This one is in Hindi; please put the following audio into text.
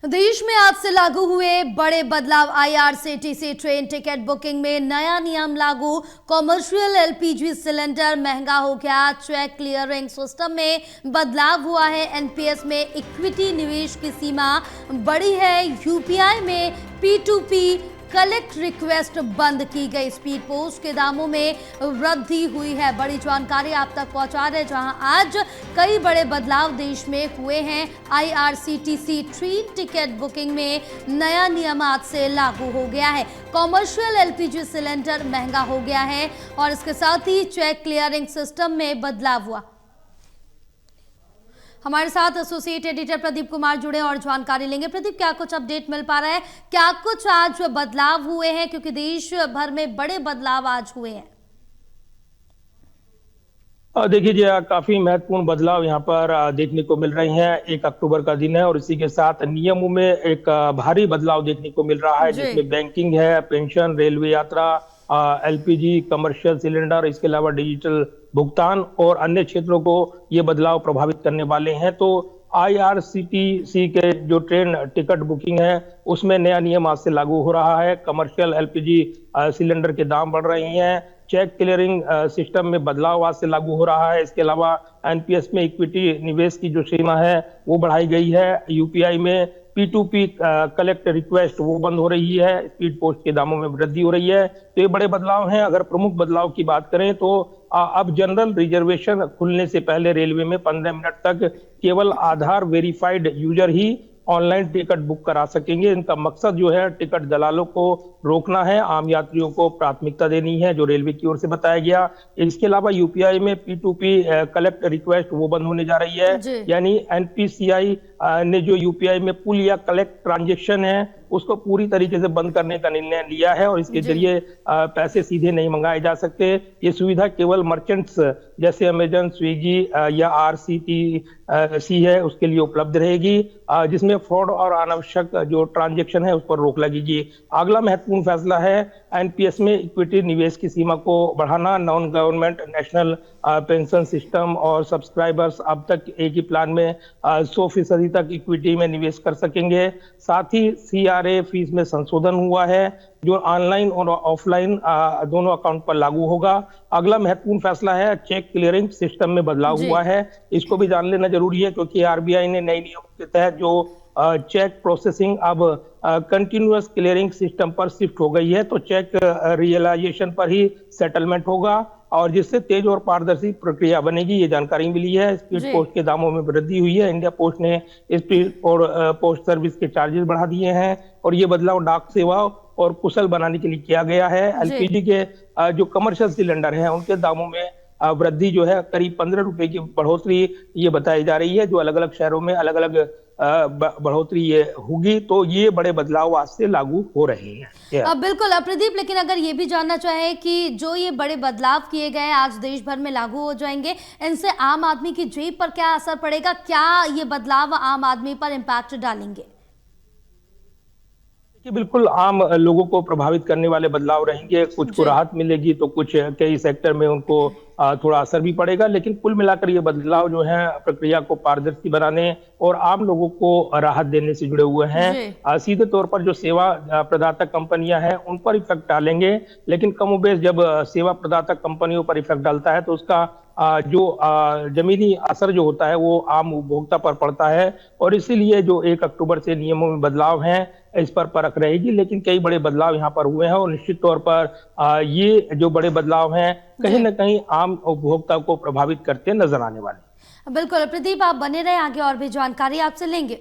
देश में आज से लागू हुए बड़े बदलाव। आईआरसीटीसी ट्रेन टिकट बुकिंग में नया नियम लागू। कॉमर्शियल एलपीजी सिलेंडर महंगा हो गया। चेक क्लियरिंग सिस्टम में बदलाव हुआ है। एनपीएस में इक्विटी निवेश की सीमा बढ़ी है। यूपीआई में पी2पी कलेक्ट रिक्वेस्ट बंद की गई। स्पीड पोस्ट के दामों में वृद्धि हुई है। बड़ी जानकारी आप तक पहुंचा रहे, जहां आज कई बड़े बदलाव देश में हुए हैं। आईआरसीटीसी ट्रेन टिकट बुकिंग में नया नियम आज से लागू हो गया है। कॉमर्शियल एलपीजी सिलेंडर महंगा हो गया है और इसके साथ ही चेक क्लियरिंग सिस्टम में बदलाव हुआ। हमारे साथ एसोसिएट एडिटर प्रदीप कुमार जुड़े और जानकारी लेंगे। प्रदीप, क्या कुछ अपडेट मिल पा रहा है? क्या कुछ आज बदलाव हुए हैं, क्योंकि देश भर में बड़े बदलाव आज हुए हैं? देखिए जी, काफी महत्वपूर्ण बदलाव यहाँ पर देखने को मिल रहे हैं। 1 अक्टूबर का दिन है और इसी के साथ नियमों में एक भारी बदलाव देखने को मिल रहा है, जिसमें बैंकिंग है, पेंशन, रेलवे यात्रा, एलपीजी, कमर्शियल सिलेंडर, इसके अलावा डिजिटल भुगतान और अन्य क्षेत्रों को ये बदलाव प्रभावित करने वाले हैं। तो आईआरसीटीसी के जो ट्रेन टिकट बुकिंग है, उसमें नया नियम आज से लागू हो रहा है। कमर्शियल एलपीजी सिलेंडर के दाम बढ़ रहे हैं। चेक क्लियरिंग सिस्टम में बदलाव आज से लागू हो रहा है। इसके अलावा एनपीएस में इक्विटी निवेश की जो सीमा है वो बढ़ाई गई है। यूपीआई में पी2पी कलेक्ट रिक्वेस्ट वो बंद हो रही है। स्पीड पोस्ट के दामों में वृद्धि हो रही है। तो ये बड़े बदलाव हैं। अगर प्रमुख बदलाव की बात करें तो अब जनरल रिजर्वेशन खुलने से पहले रेलवे में 15 मिनट तक केवल आधार वेरीफाइड यूजर ही ऑनलाइन टिकट बुक करा सकेंगे। इनका मकसद जो है टिकट दलालों को रोकना है, आम यात्रियों को प्राथमिकता देनी है, जो रेलवे की ओर से बताया गया। इसके अलावा यूपीआई में पी2पी कलेक्ट रिक्वेस्ट वो बंद होने जा रही है। यानी एनपीसीआई ने जो यूपीआई में पुल या कलेक्ट ट्रांजेक्शन है उसको पूरी तरीके से बंद करने का निर्णय लिया है और इसके जरिए पैसे सीधे नहीं मंगाए जा सकते। ये सुविधा केवल मर्चेंट्स जैसे अमेजन, स्विगी या आरसीटीसी है उसके लिए उपलब्ध रहेगी, जिसमें फ्रॉड और अनावश्यक जो ट्रांजैक्शन है उस पर रोक लगेगी। अगला महत्वपूर्ण फैसला है एनपीएस में इक्विटी निवेश की सीमा को बढ़ाना। Non government national pension system और सब्सक्राइबर्स अब तक एक ही प्लान में 100% तक इक्विटी में निवेश कर सकेंगे। साथ ही सीआरए फीस में संशोधन हुआ है, जो ऑनलाइन और ऑफलाइन दोनों अकाउंट पर लागू होगा। अगला महत्वपूर्ण फैसला है चेक क्लियरिंग सिस्टम में बदलाव हुआ है। इसको भी जान लेना जरूरी है, क्योंकि आरबीआई ने नए नियमों के तहत जो चेक प्रोसेसिंग अब कंटिन्यूअस क्लियरिंग सिस्टम पर शिफ्ट हो गई है। तो चेक रियलाइजेशन पर ही सेटलमेंट होगा और जिससे तेज और पारदर्शी प्रक्रिया बनेगी, ये जानकारी मिली है। स्पीड पोस्ट के दामों में वृद्धि हुई है। इंडिया पोस्ट ने स्पीड और पोस्ट सर्विस के चार्जेस बढ़ा दिए हैं और ये बदलाव डाक सेवा और कुशल बनाने के लिए किया गया है। एलपीजी के जो कमर्शियल सिलेंडर हैं उनके दामों में वृद्धि जो है करीब 15 रुपए की बढ़ोतरी ये बताई जा रही है, जो अलग अलग शहरों में अलग अलग बढ़ोतरी ये होगी। तो ये बड़े बदलाव आज से लागू हो रहे हैं। बिल्कुल प्रदीप, लेकिन अगर ये भी जानना चाहे कि जो ये बड़े बदलाव किए गए आज देश भर में लागू हो जाएंगे, इनसे आम आदमी की जेब पर क्या असर पड़ेगा? क्या ये बदलाव आम आदमी पर इम्पैक्ट डालेंगे? कि बिल्कुल आम लोगों को प्रभावित करने वाले बदलाव रहेंगे। कुछ को राहत मिलेगी तो कुछ कई सेक्टर में उनको थोड़ा असर भी पड़ेगा, लेकिन कुल मिलाकर ये बदलाव जो है प्रक्रिया को पारदर्शी बनाने और आम लोगों को राहत देने से जुड़े हुए हैं। सीधे तौर पर जो सेवा प्रदाता कंपनियां हैं उन पर इफेक्ट डालेंगे, लेकिन कमोबेश जब सेवा प्रदाता कंपनियों पर इफेक्ट डालता है तो उसका जो जमीनी असर जो होता है वो आम उपभोक्ता पर पड़ता है। और इसीलिए जो 1 अक्टूबर से नियमों में बदलाव हैं इस पर परख रहेगी, लेकिन कई बड़े बदलाव यहाँ पर हुए हैं और निश्चित तौर पर ये जो बड़े बदलाव हैं कहीं ना कहीं आम उपभोक्ता को प्रभावित करते नजर आने वाले। बिल्कुल प्रदीप, आप बने रहे, आगे और भी जानकारी आपसे लेंगे।